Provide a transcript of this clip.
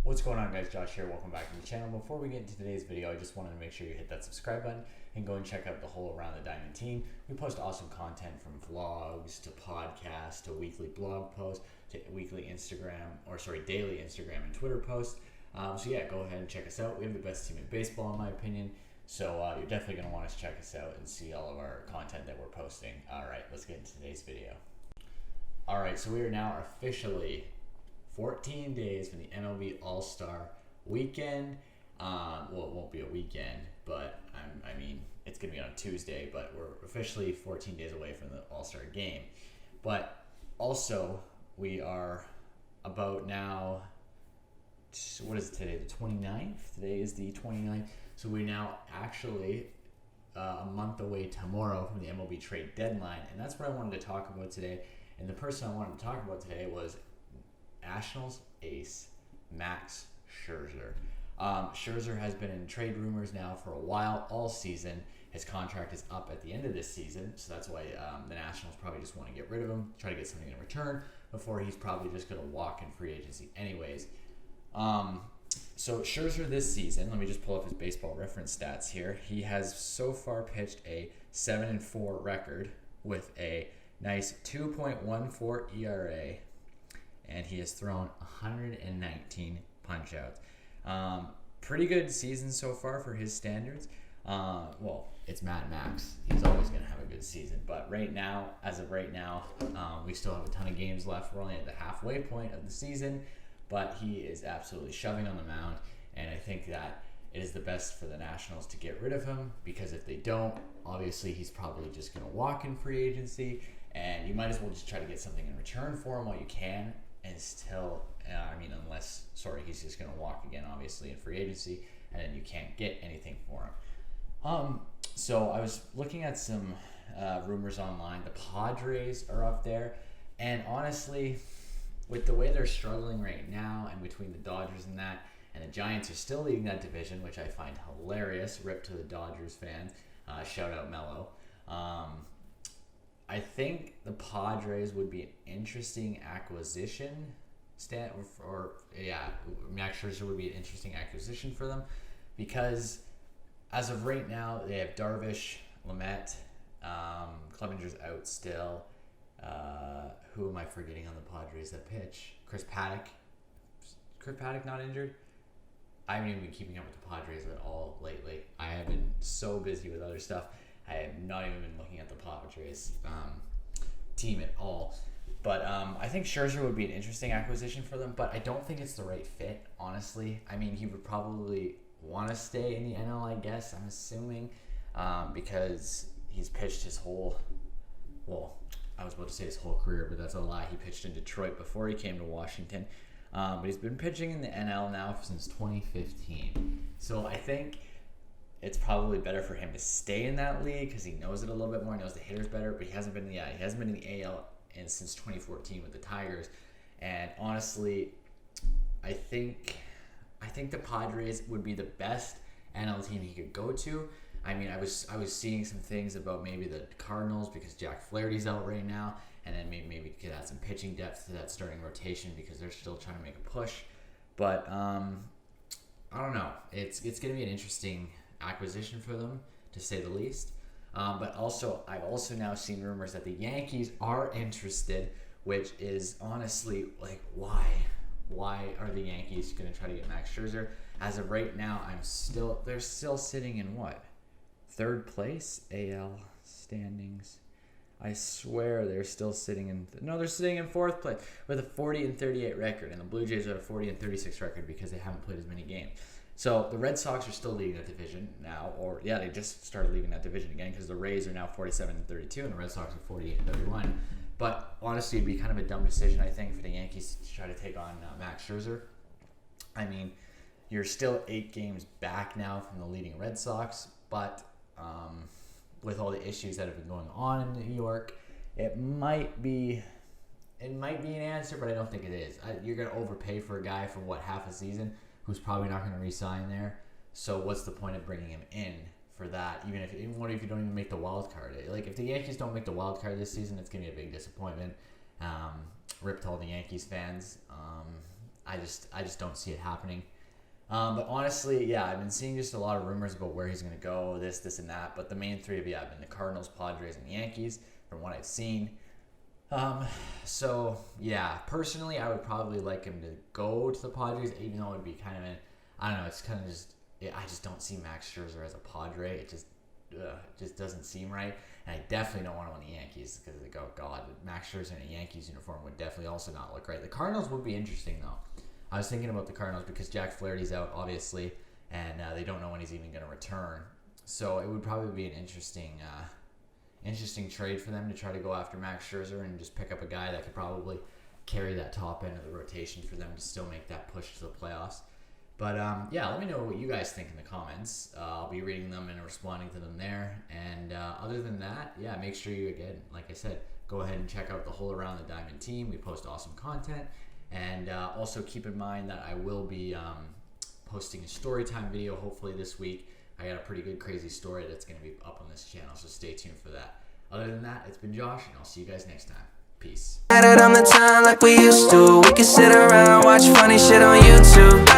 What's going on, guys? Josh here. Welcome back to the channel. Before we get into today's video, I just wanted to make sure you hit that subscribe button and go and check out the whole Around the Diamond team. We post awesome content from vlogs to podcasts to weekly blog posts to daily Instagram and Twitter posts. So yeah, go ahead and check us out. We have the best team in baseball, in my opinion. So you're definitely going to want to check us out and see all of our content that we're posting. All right, let's get into today's video. All right, so we are now officially 14 days from the MLB All-Star Weekend. Well, it won't be a weekend, but I mean, it's going to be on Tuesday, but we're officially 14 days away from the All-Star Game. But also, we are about now, what is it today, the 29th? Today is the 29th. So we're now actually a month away tomorrow from the MLB trade deadline, and that's what I wanted to talk about today. And the person I wanted to talk about today was Nationals ace Max Scherzer. Scherzer has been in trade rumors now for a while, all season. His contract is up at the end of this season, so that's why the Nationals probably just want to get rid of him, try to get something in return before he's probably just going to walk in free agency anyways. So Scherzer this season, let me just pull up his baseball reference stats here. He has so far pitched a 7-4 record with a nice 2.14 ERA. And he has thrown 119 punch-outs. Pretty good season so far for his standards. Well, it's Mad Max. He's always going to have a good season. But as of right now, we still have a ton of games left. We're only at the halfway point of the season. But he is absolutely shoving on the mound. And I think that it is the best for the Nationals to get rid of him. Because if they don't, obviously he's probably just going to walk in free agency. And you might as well just try to get something in return for him while you can. And still, he's just going to walk again, obviously, in free agency, and then you can't get anything for him. So I was looking at some rumors online. The Padres are up there, and honestly, with the way they're struggling right now, and between the Dodgers and the Giants are still leading that division, which I find hilarious. Rip to the Dodgers fans. Shout out Mello. I think the Padres would be an interesting acquisition. Max Scherzer would be an interesting acquisition for them because as of right now, they have Darvish, Lamet, Clevenger's out still. Who am I forgetting on the Padres that pitch? Chris Paddock. Chris Paddock not injured? I haven't even been keeping up with the Padres at all lately. I have been so busy with other stuff. I have not even been looking at the Padres team at all. But I think Scherzer would be an interesting acquisition for them, but I don't think it's the right fit, honestly. I mean, he would probably want to stay in the NL, I guess, I'm assuming, because he's pitched his whole, I was about to say his whole career, but that's a lie. He pitched in Detroit before he came to Washington. But he's been pitching in the NL now since 2015. So I think it's probably better for him to stay in that league because he knows it a little bit more, knows the hitters better, but he hasn't been in the AL since 2014 with the Tigers. And honestly, I think the Padres would be the best NL team he could go to. I mean, I was seeing some things about maybe the Cardinals because Jack Flaherty's out right now, and then maybe could add some pitching depth to that starting rotation because they're still trying to make a push. But I don't know. It's going to be an interesting acquisition for them, to say the least. But also, I've also now seen rumors that the Yankees are interested, which is honestly like, why? Why are the Yankees going to try to get Max Scherzer? As of right now, they're still sitting in what? Third place AL standings. I swear they're still sitting in. They're sitting in fourth place with a 40-38 record, and the Blue Jays have a 40-36 record because they haven't played as many games. So the Red Sox are still leading that division now, they just started leading that division again because the Rays are now 47-32 and the Red Sox are 48-31. But honestly, it'd be kind of a dumb decision, I think, for the Yankees to try to take on Max Scherzer. I mean, you're still 8 games back now from the leading Red Sox, but with all the issues that have been going on in New York, it might be an answer, but I don't think it is. You're going to overpay for a guy for half a season who's probably not going to re-sign there. So what's the point of bringing him in for that? What if you don't even make the wild card? Like, if the Yankees don't make the wild card this season, it's going to be a big disappointment. Rip to all the Yankees fans. I just don't see it happening. But honestly, yeah, I've been seeing just a lot of rumors about where he's going to go, this, and that. But the main three have been the Cardinals, Padres, and Yankees, from what I've seen. So, yeah, personally, I would probably like him to go to the Padres, even though it would be kind of I don't know, it's kind of just, I just don't see Max Scherzer as a Padre. It just doesn't seem right. And I definitely don't want him on the Yankees because, like, oh, God, Max Scherzer in a Yankees uniform would definitely also not look right. The Cardinals would be interesting, though. I was thinking about the Cardinals because Jack Flaherty's out, obviously, and they don't know when he's even going to return. So it would probably be an interesting trade for them to try to go after Max Scherzer and just pick up a guy that could probably carry that top end of the rotation for them to still make that push to the playoffs. But yeah, let me know what you guys think in the comments. I'll be reading them and responding to them there. And other than that, yeah, make sure you, again, like I said, go ahead and check out the Whole Around the Diamond team. We post awesome content. And also keep in mind that I will be posting a story time video hopefully this week. I got a pretty good crazy story that's going to be up on this channel, so stay tuned for that. Other than that, it's been Josh, and I'll see you guys next time. Peace. At it on the time like we used to. We could sit around, watch funny shit on YouTube.